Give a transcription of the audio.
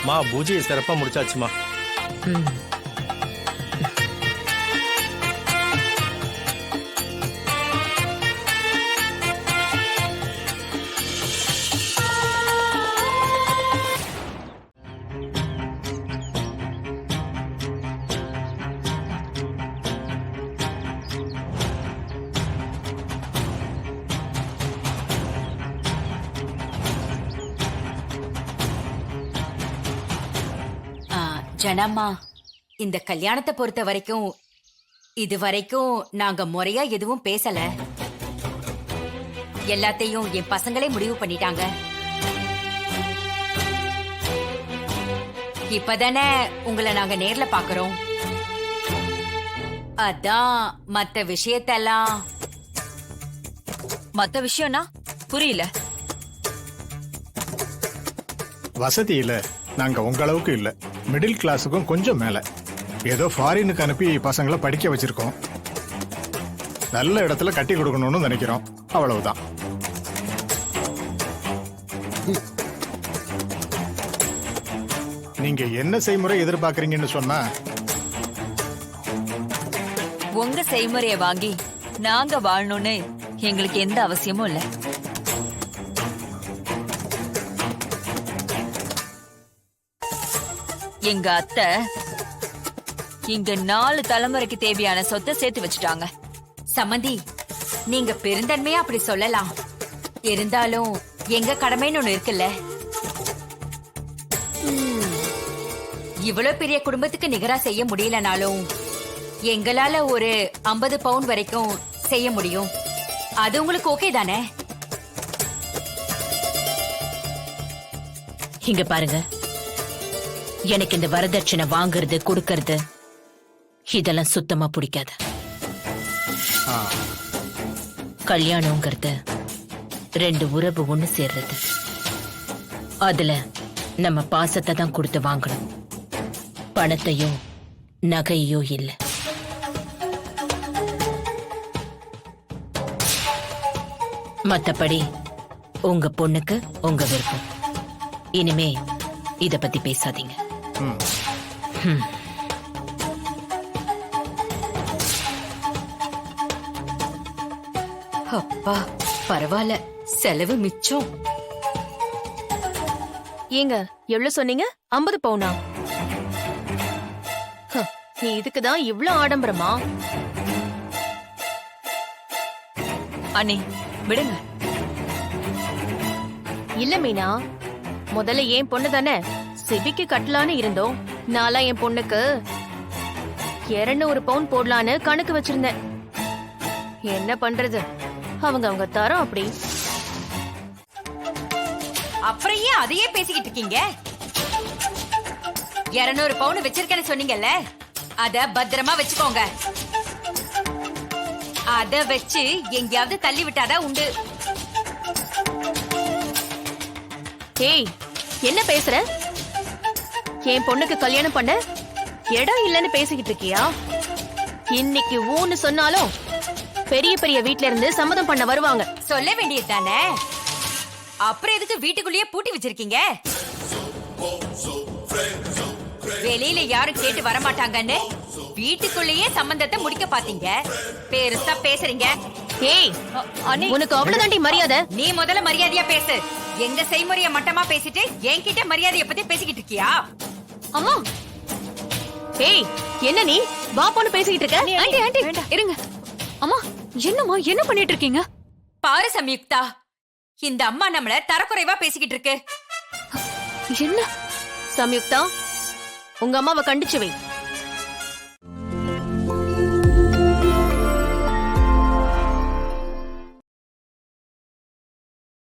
மா பூஜையை சிறப்பா முடிச்சாச்சுமா. ஜனம்மா, இந்த கல்யாணத்தை பொறுத்த வரைக்கும் இதுவரைக்கும் நாங்க முறையா எதுவும் பேசல. எல்லாத்தையும் என் பசங்களே முடிவு பண்ணிட்டாங்க. இப்பதானே உங்களை நாங்க நேர்ல பாக்குறோம். அதான் மத்த விஷயத்தெல்லாம். மத்த விஷயம்னா புரியல. வசதியில நாங்க உங்க அளவுக்கு இல்ல, மிடில் கிளாஸுக்கும் கொஞ்சம் மேல. ஏதோ ஃபாரினுக்கு அனுப்பி பசங்களை படிக்க வச்சிருக்கோம். நல்ல இடத்துல கட்டி கொடுக்கணும்னு நினைக்கிறோம், அவ்வளவுதான். நீங்க என்ன செய்முறை எதிர்பார்க்கறீங்கன்னு சொன்னா, உங்க செய்முறையை வாங்கி நாங்க வாழணும்னு எங்களுக்கு எந்த அவசியமும் இல்ல. எங்க அத்தை இங்க 4 தலைமுறைக்கு தேவையான சொத்தை சேர்த்து வச்சுட்டாங்க. சம்மந்தி, நீங்க பெருந்தன்மையா அப்படி சொல்லலாம். இருந்தாலும் எங்க கடமைன்னு ஒண்ணு இருக்குல்ல. இவ்வளவு பெரிய குடும்பத்துக்கு நிகரா செய்ய முடியலனாலும் எங்களால ஒரு 50 பவுன் வரைக்கும் செய்ய முடியும். அது உங்களுக்கு ஓகே தானே? இங்க பாருங்க, எனக்கு இந்த வரதட்சணை வாங்குறது கொடுக்கறது இதெல்லாம் சுத்தமா பிடிக்காது. கல்யாணம்ங்கிறது 2 உறவு ஒண்ணு சேர்றது. அதுல நம்ம பாசத்தை தான் கொடுத்து வாங்கணும், பணத்தையோ நகையோ இல்ல. மத்தபடி உங்க பொண்ணுக்கு உங்க விருப்பம். இனிமே இத பத்தி பேசாதீங்க. அப்பா பரவாயில்ல, செலவு மிச்சம். ஏங்க எவ்வளவு சொன்னீங்க? 50 பவுனா? இதுக்குதான் இவ்ளோ ஆடம்பரமா? அண்ணி விடுங்க. இல்ல மீனா, முதல்ல என் பொண்ணு தானே, சிபிக்கு கட்டலான்னு இருந்தோம். நாளா என் பொண்ணுக்கு 200 பவுன் போடலான்னு கணக்கு வச்சிருந்தேன். என்ன பண்றது, அவங்க தரம் அப்படி. அப்புறம் ஏன் அதையே பேசிக்கிட்டு இருக்கீங்க? 200 பவுன் வச்சிருக்கேன்னு சொன்னீங்கல்ல, அத பத்திரமா வச்சுக்கோங்க. அத வச்சு எங்கேயாவது தள்ளி விட்டாதான் உண்டு. ஏய், என்ன பேசுற? என் பொண்ணுக்கு கல்யாணம் பண்ண இடம் இல்லன்னு பேசிக்கிட்டு இருக்கியா? இன்னைக்கு ஊன்னு சொன்னாலும் பெரிய பெரிய வீட்ல இருந்து சம்மதம் பண்ண வருவாங்க. சொல்ல வேண்டியது தானே. அப்புறம் எதுக்கு வீட்டுக்குள்ளேயே பூட்டி வச்சிருக்கீங்க? வெளியில யாரும் கேட்டு வரமாட்டாங்கன்னு வீட்டுக்குள்ளேயே சம்பந்தத்தை முடிக்க பாத்தீங்க. பெருசா பேசுறீங்க. ஏய், உனக்கு அவ்வளவுதாண்டி மரியாதை. நீ முதல்ல மரியாதையா பேசு. எங்க செய்முறைய மட்டமா பேசிட்டு என்கிட்ட மரியாதைய பத்தி பேசிக்கிட்டு இருக்கியா? அம்மா, ஏய், என்ன நீ வா பொண்ணு பேசிக்கிட்டு இருக்க? ஆண்டி ஆண்டி இருங்க. அம்மா, என்னம்மா என்ன பண்ணிட்டு இருக்கீங்க? பாரு சம்யுக்தா, இந்த அம்மா நம்மள தரக்குறைவா பேசிக்கிட்டு இருக்கு. என்ன சம்யுக்தா, உங்க அம்மாவை கண்டிச்சு வை.